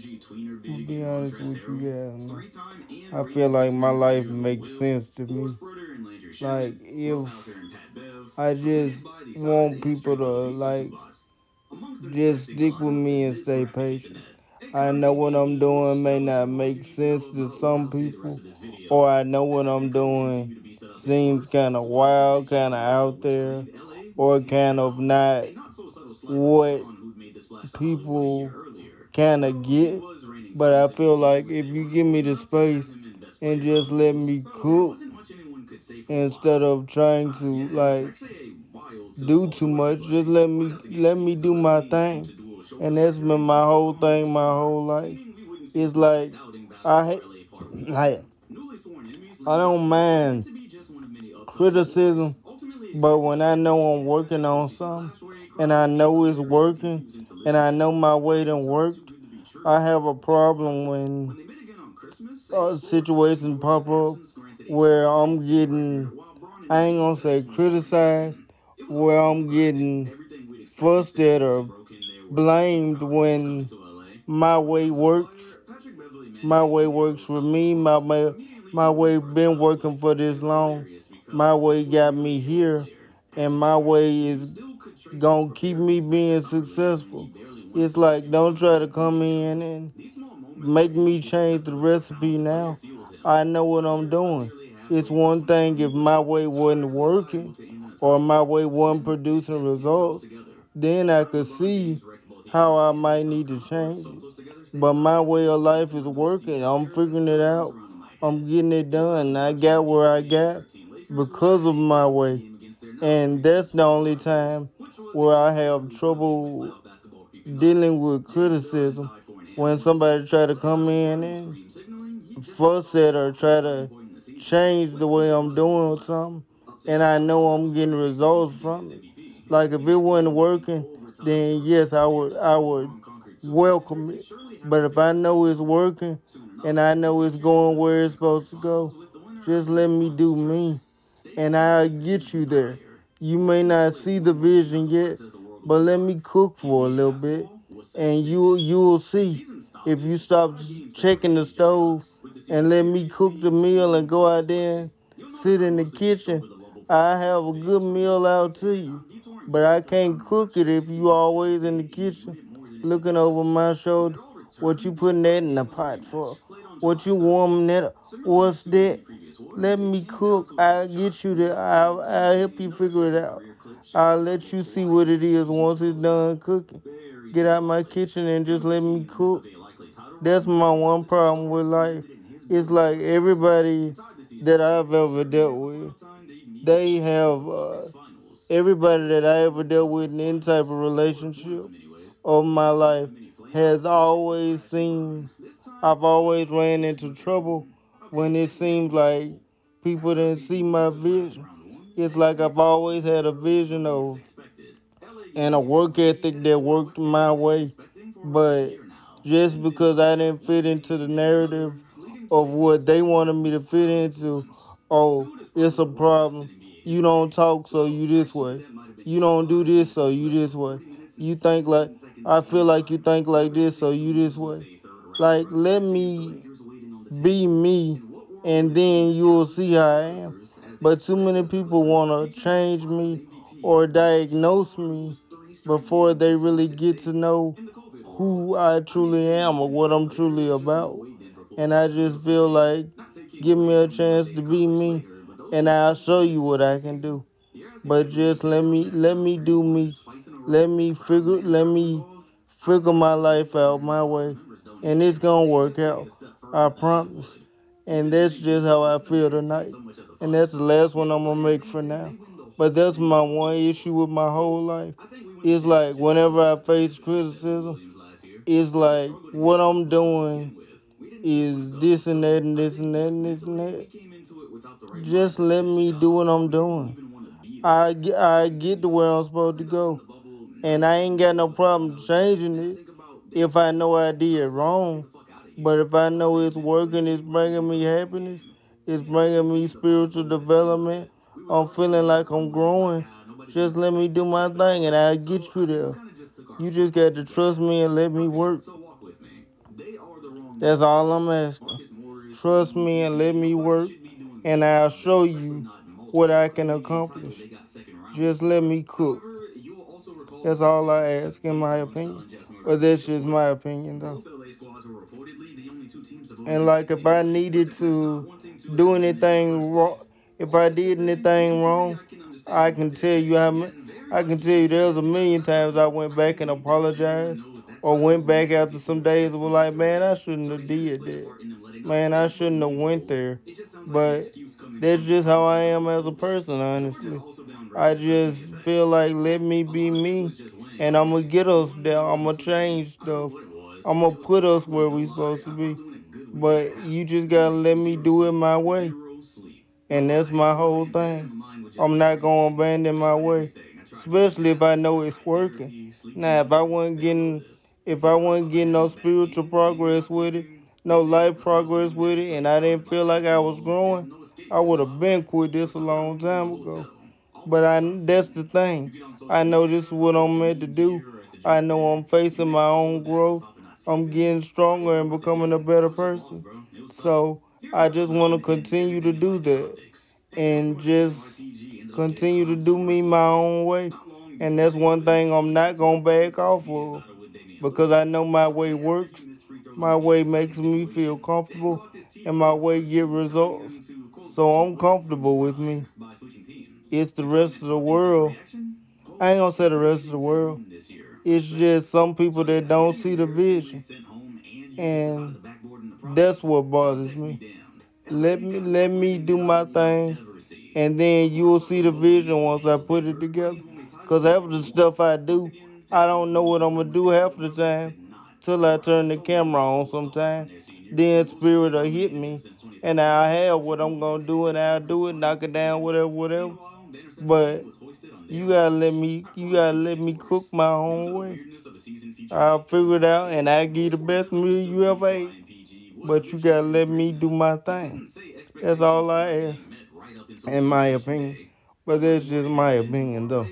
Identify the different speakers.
Speaker 1: To be honest with you, yeah, no. I feel like my life makes sense to me. Like if I just want people to like just stick with me and stay patient. I know what I'm doing may not make sense to some people, or I know what I'm doing seems kind of wild, kind of out there, or kind of not what people kind of get. But I feel like if you give me the space and just let me cook instead of trying to like do too much, just let me do my thing. And that's been my whole thing my whole life. It's like I hate like I don't mind criticism, but when I know I'm working on something and I know it's working and I know my way done worked, I have a problem when situations pop up where I'm getting, I ain't gonna say criticized, where I'm getting fussed at or blamed when my way works. My way works for me. My way been working for this long. My way got me here, and my way is gonna keep me being successful. It's like don't try to come in and make me change the recipe now. I know what I'm doing. It's one thing if my way wasn't working or my way wasn't producing results, then I could see how I might need to change it. But my way of life is working. I'm figuring it out. I'm getting it done. I got where I got because of my way. And that's the only time where I have trouble dealing with criticism when somebody try to come in and fuss at or try to change the way I'm doing something and I know I'm getting results from it. Like if it wasn't working, then yes, I would welcome it. But if I know it's working and I know it's going where it's supposed to go, just let me do me and I'll get you there. You may not see the vision yet, but let me cook for a little bit, and you'll see. If you stop checking the stove and let me cook the meal and go out there and sit in the kitchen, I have a good meal out to you. But I can't cook it if you always in the kitchen looking over my shoulder. What you putting that in the pot for? What you warming that up? What's that? Let me cook. I'll get you there. I'll help you figure it out. I'll let you see what it is once it's done cooking. Get out my kitchen and just let me cook. That's my one problem with life. It's like everybody that I've ever dealt with, they have everybody that I ever dealt with in any type of relationship of my life has always seemed I've always ran into trouble when it seems like people didn't see my vision. It's like I've always had a vision of and a work ethic that worked my way, but just because I didn't fit into the narrative of what they wanted me to fit into, oh, it's a problem. You don't talk, so you this way. You don't do this, so you this way. You think like I feel like you think like this, so you this way. Like let me be me, and then you'll see how I am. But too many people want to change me or diagnose me before they really get to know who I truly am or what I'm truly about. And I just feel like give me a chance to be me, and I'll show you what I can do. But just let me do me. Let me figure my life out my way. And it's gonna work out. I promise. And that's just how I feel tonight. And that's the last one I'm gonna make for now. But that's my one issue with my whole life. It's like whenever I face criticism, it's like what I'm doing is this and that and this and that and this and that. Just let me do what I'm doing. I get to where I'm supposed to go. And I ain't got no problem changing it if I know I did wrong. But if I know it's working, it's bringing me happiness, it's bringing me spiritual development, I'm feeling like I'm growing, just let me do my thing and I'll get you there. You just got to trust me and let me work. That's all I'm asking. Trust me and let me work, and I'll show you what I can accomplish. Just let me cook. That's all I ask, in my opinion. But that's just my opinion, though. And like, if I needed to do anything wrong, if I did anything wrong, I can tell you I can tell you there's a million times I went back and apologized, or went back after some days and was like, man, I shouldn't have did that. Man, I shouldn't have went there. But that's just how I am as a person, honestly. I just feel like let me be me, and I'm gonna get us there. I'm gonna change stuff. I'm gonna put us where we supposed to be. But you just gotta let me do it my way. And that's my whole thing. I'm not gonna abandon my way. Especially if I know it's working. Now if I wasn't getting no spiritual progress with it, no life progress with it, and I didn't feel like I was growing, I would have been quit this a long time ago. But that's the thing. I know this is what I'm meant to do. I know I'm facing my own growth. I'm getting stronger and becoming a better person. So I just want to continue to do that and just continue to do me my own way. And that's one thing I'm not going to back off of because I know my way works. My way makes me feel comfortable and my way get results. So I'm comfortable with me. It's the rest of the world. I ain't gonna say the rest of the world. It's just some people that don't see the vision. And that's what bothers me. Let me do my thing, and then you'll see the vision once I put it together. Cause half of the stuff I do, I don't know what I'm gonna do half the time till I turn the camera on sometime. Then spirit will hit me, and I'll have what I'm gonna do, and I'll do it, knock it down, whatever, whatever. But you gotta let me cook my own way. I'll figure it out, and I'll give you the best meal you ever ate. But you gotta let me do my thing. That's all I ask, in my opinion. But that's just my opinion, though.